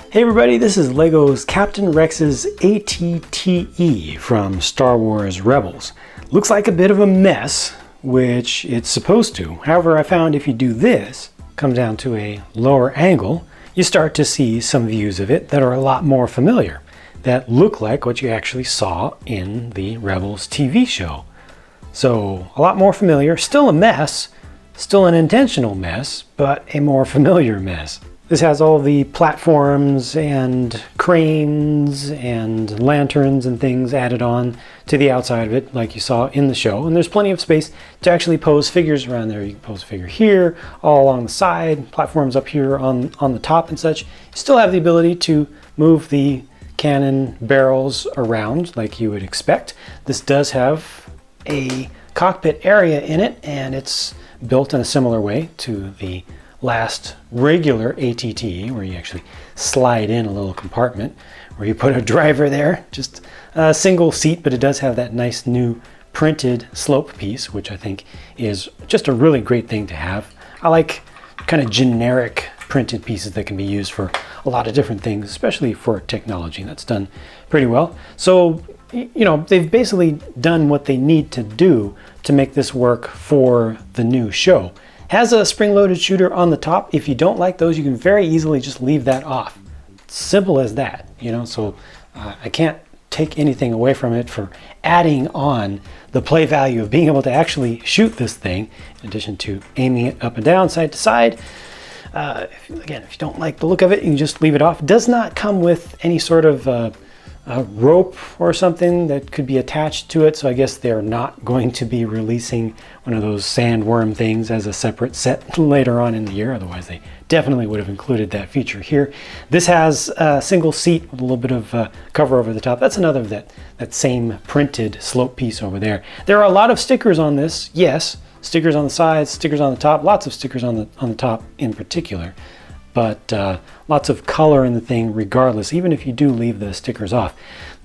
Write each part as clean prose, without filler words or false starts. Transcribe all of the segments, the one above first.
Hey everybody, this is LEGO's Captain Rex's ATTE from Star Wars Rebels. Looks like a bit of a mess, which it's supposed to. However, I found if you do this, come down to a lower angle, you start to see some views of it that are a lot more familiar, that look like what you actually saw in the Rebels TV show. So, a lot more familiar, still a mess, still an intentional mess, but a more familiar mess. This has all the platforms and cranes and lanterns and things added on to the outside of it, like you saw in the show. And there's plenty of space to actually pose figures around there. You can pose a figure here, all along the side, platforms up here on the top and such. You still have the ability to move the cannon barrels around like you would expect. This does have a cockpit area in it, and it's built in a similar way to the last regular ATTE, where you actually slide in a little compartment where you put a driver there. Just a single seat, but it does have that nice new printed slope piece, which I think is just a really great thing to have. I like kind of generic printed pieces that can be used for a lot of different things, especially for technology. That's done pretty well. So, you know, they've basically done what they need to do to make this work for the new show. Has a spring-loaded shooter on the top. If you don't like those, you can very easily just leave that off. Simple as that, you know, so I can't take anything away from it for adding on the play value of being able to actually shoot this thing, in addition to aiming it up and down, side to side. Again, if you don't like the look of it, you can just leave it off. It does not come with any sort of a rope or something that could be attached to it, so I guess they're not going to be releasing one of those sandworm things as a separate set later on in the year. Otherwise they definitely would have included that feature here. This has a single seat with a little bit of cover over the top. That's another of that same printed slope piece over there. There are a lot of stickers on this, yes, stickers on the sides, stickers on the top, lots of stickers on the top in particular. But lots of color in the thing regardless, even if you do leave the stickers off.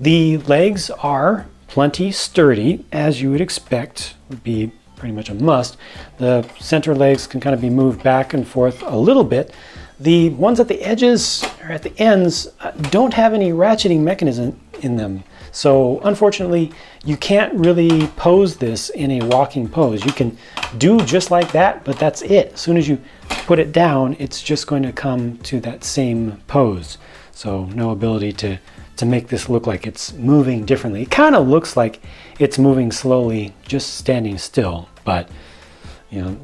The legs are plenty sturdy, as you would expect, would be pretty much a must. The center legs can kind of be moved back and forth a little bit. The ones at the edges or at the ends don't have any ratcheting mechanism in them. So unfortunately, you can't really pose this in a walking pose. You can do just like that, but that's it. As soon as you put it down, it's just going to come to that same pose. So no ability to make this look like it's moving differently. It kind of looks like it's moving slowly, just standing still. But, you know,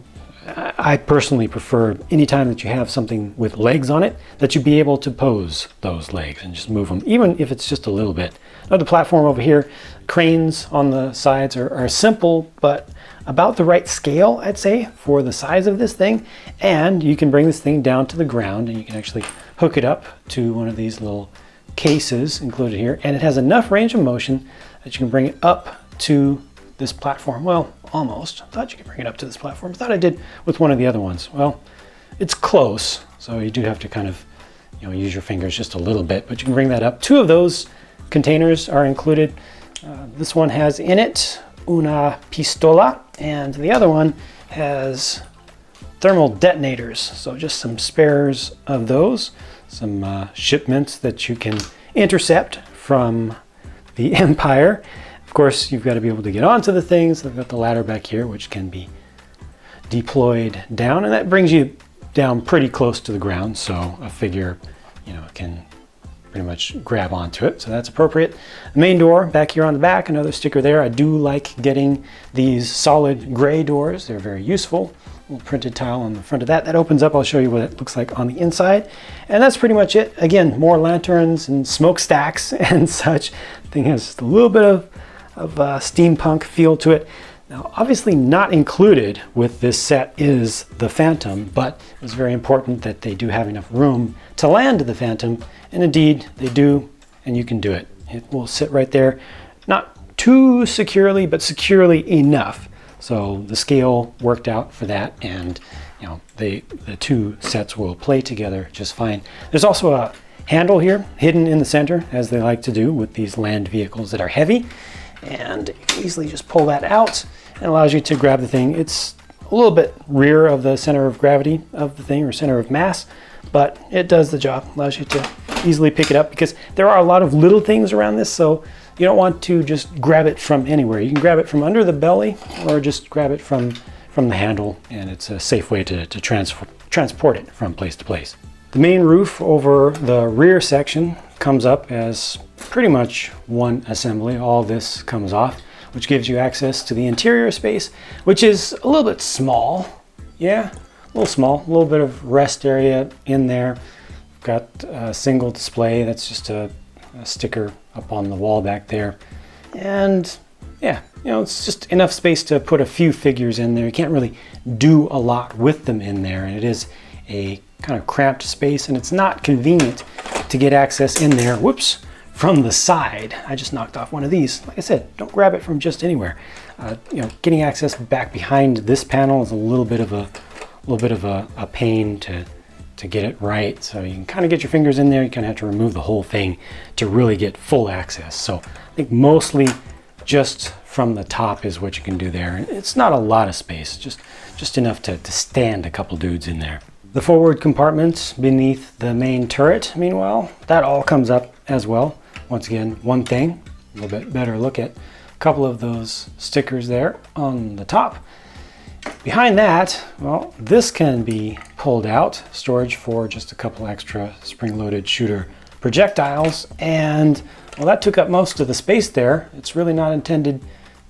I personally prefer anytime that you have something with legs on it, that you be able to pose those legs and just move them, even if it's just a little bit. Another platform over here, cranes on the sides are simple, but about the right scale, I'd say, for the size of this thing. And you can bring this thing down to the ground, and you can actually hook it up to one of these little cases included here. And it has enough range of motion that you can bring it up to this platform. Well, almost. I thought you could bring it up to this platform. I thought I did with one of the other ones. Well, it's close, so you do have to kind of, you know, use your fingers just a little bit, but you can bring that up. Two of those containers are included. This one has in it una pistola, and the other one has thermal detonators. So just some spares of those, some shipments that you can intercept from the Empire. Of course, you've got to be able to get onto the things. I've got the ladder back here, which can be deployed down, and that brings you down pretty close to the ground, so a figure, you know, can pretty much grab onto it, so that's appropriate. The main door back here on the back, another sticker there. I do like getting these solid gray doors. They're very useful. A little printed tile on the front of that. That opens up. I'll show you what it looks like on the inside. And that's pretty much it. Again, more lanterns and smokestacks and such. The thing has just a little bit of steampunk feel to it. Now, obviously not included with this set is the Phantom, but it was very important that they do have enough room to land the Phantom, and indeed they do, and you can do it. It will sit right there, not too securely, but securely enough. So the scale worked out for that, and you know, the two sets will play together just fine. There's also a handle here hidden in the center, as they like to do with these land vehicles that are heavy. And you can easily just pull that out, and allows you to grab the thing. It's a little bit rear of the center of gravity of the thing, or center of mass, but it does the job. Allows you to easily pick it up because there are a lot of little things around this, so you don't want to just grab it from anywhere. You can grab it from under the belly or just grab it from the handle, and it's a safe way to transport it from place to place. The main roof over the rear section comes up as pretty much one assembly. All this comes off, which gives you access to the interior space, which is a little bit small. Yeah, a little small, a little bit of rest area in there. Got a single display, that's just a sticker up on the wall back there. And yeah, you know, it's just enough space to put a few figures in there. You can't really do a lot with them in there, and it is a kind of cramped space, and it's not convenient to get access in there, whoops, from the side. I just knocked off one of these. Like I said, don't grab it from just anywhere. You know, getting access back behind this panel is a little bit of a pain to get it right. So you can kind of get your fingers in there. You kind of have to remove the whole thing to really get full access. So I think mostly just from the top is what you can do there. And it's not a lot of space, just enough to stand a couple dudes in there. The forward compartments beneath the main turret, meanwhile, that all comes up as well. Once again, one thing, a little bit better look at a couple of those stickers there on the top. Behind that, well, this can be pulled out, storage for just a couple extra spring-loaded shooter projectiles, and well, that took up most of the space there. It's really not intended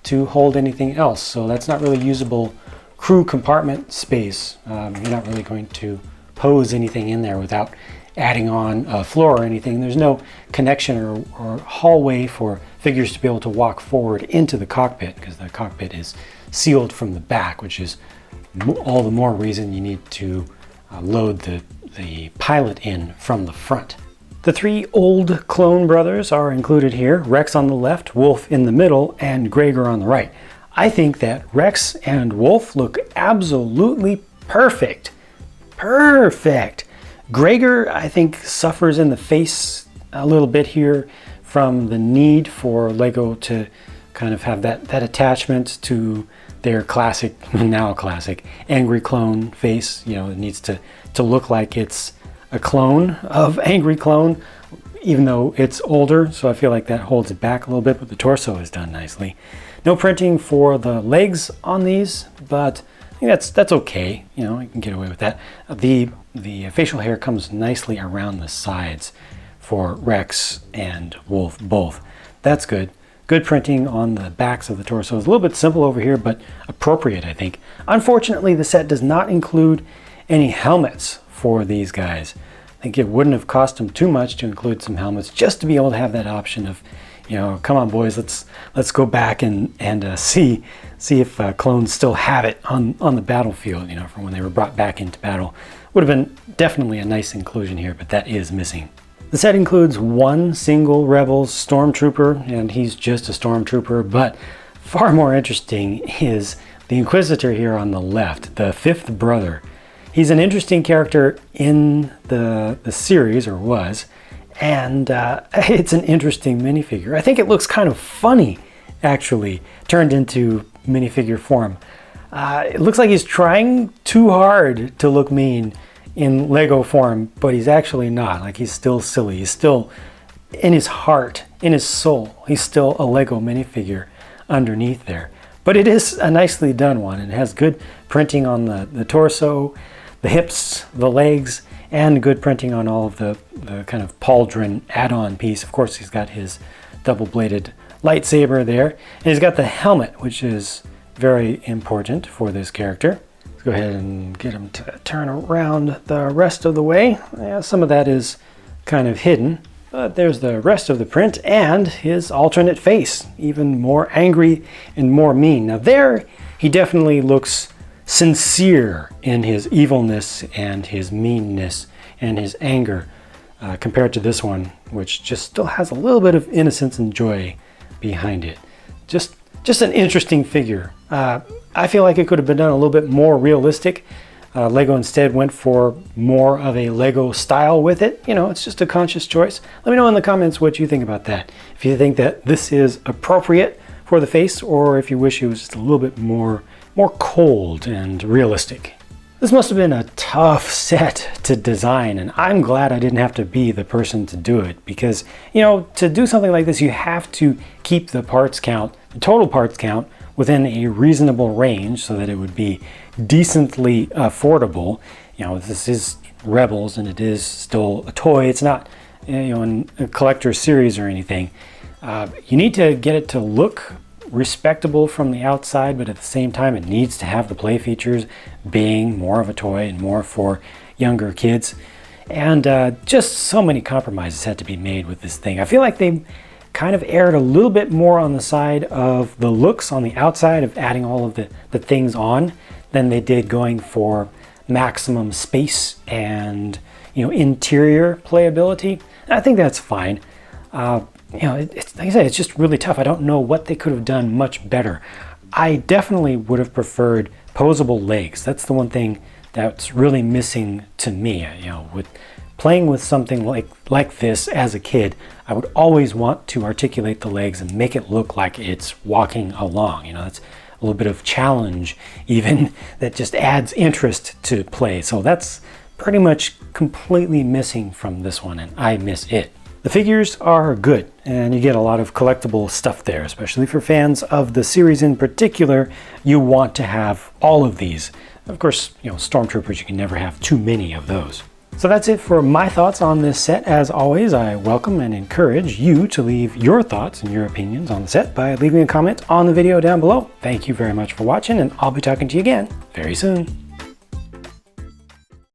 to hold anything else, so that's not really usable crew compartment space. You're not really going to pose anything in there without adding on a floor or anything. There's no connection or hallway for figures to be able to walk forward into the cockpit, because the cockpit is sealed from the back, which is all the more reason you need to load the pilot in from the front. The three old clone brothers are included here, Rex on the left, Wolf in the middle, and Gregor on the right. I think that Rex and Wolf look absolutely perfect. Perfect! Gregor, I think, suffers in the face a little bit here from the need for Lego to kind of have that attachment to their classic, now classic, angry clone face. You know, it needs to look like it's a clone of Angry Clone, even though it's older, so I feel like that holds it back a little bit, but the torso is done nicely. No printing for the legs on these, but I think that's okay. You know, you can get away with that. The facial hair comes nicely around the sides for Rex and Wolf both. That's good. Good printing on the backs of the torsos. A little bit simple over here, but appropriate, I think. Unfortunately, the set does not include any helmets for these guys. I think it wouldn't have cost them too much to include some helmets, just to be able to have that option of, you know, come on boys, let's go back and see if clones still have it on the battlefield, you know, from when they were brought back into battle. Would have been definitely a nice inclusion here, but that is missing. The set includes one single Rebels stormtrooper, and he's just a stormtrooper, but far more interesting is the Inquisitor here on the left, the fifth brother. He's an interesting character in the series, or was, and it's an interesting minifigure. I think it looks kind of funny, actually, turned into minifigure form. It looks like he's trying too hard to look mean in Lego form, but he's actually not. Like, he's still silly. He's still, in his heart, in his soul, he's still a Lego minifigure underneath there. But it is a nicely done one, and it has good printing on the torso, the hips, the legs, and good printing on all of the kind of pauldron add-on piece. Of course, he's got his double-bladed lightsaber there, and he's got the helmet, which is very important for this character. Let's go ahead and get him to turn around the rest of the way. Yeah, some of that is kind of hidden, but there's the rest of the print and his alternate face, even more angry and more mean. Now there, he definitely looks sincere in his evilness and his meanness and his anger compared to this one, which just still has a little bit of innocence and joy behind it. Just an interesting figure. I feel like it could have been done a little bit more realistic. Lego instead went for more of a Lego style with it. You know, it's just a conscious choice. Let me know in the comments what you think about that. If you think that this is appropriate for the face, or if you wish it was just a little bit more cold and realistic. This must have been a tough set to design, and I'm glad I didn't have to be the person to do it, because, you know, to do something like this, you have to keep the parts count, the total parts count, within a reasonable range so that it would be decently affordable. You know, this is Rebels, and it is still a toy. It's not, you know, in a collector series or anything. You need to get it to look respectable from the outside, but at the same time it needs to have the play features, being more of a toy and more for younger kids. And just so many compromises had to be made with this thing. I feel like they kind of erred a little bit more on the side of the looks on the outside of adding all of the things on than they did going for maximum space and, you know, interior playability. I think that's fine. You know, it's, like I said, it's just really tough. I don't know what they could have done much better. I definitely would have preferred posable legs. That's the one thing that's really missing to me. You know, with playing with something like this as a kid, I would always want to articulate the legs and make it look like it's walking along. You know, that's a little bit of challenge even that just adds interest to play. So that's pretty much completely missing from this one, and I miss it. The figures are good, and you get a lot of collectible stuff there, especially for fans of the series in particular. You want to have all of these. Of course, you know, Stormtroopers, you can never have too many of those. So that's it for my thoughts on this set. As always, I welcome and encourage you to leave your thoughts and your opinions on the set by leaving a comment on the video down below. Thank you very much for watching, and I'll be talking to you again very soon.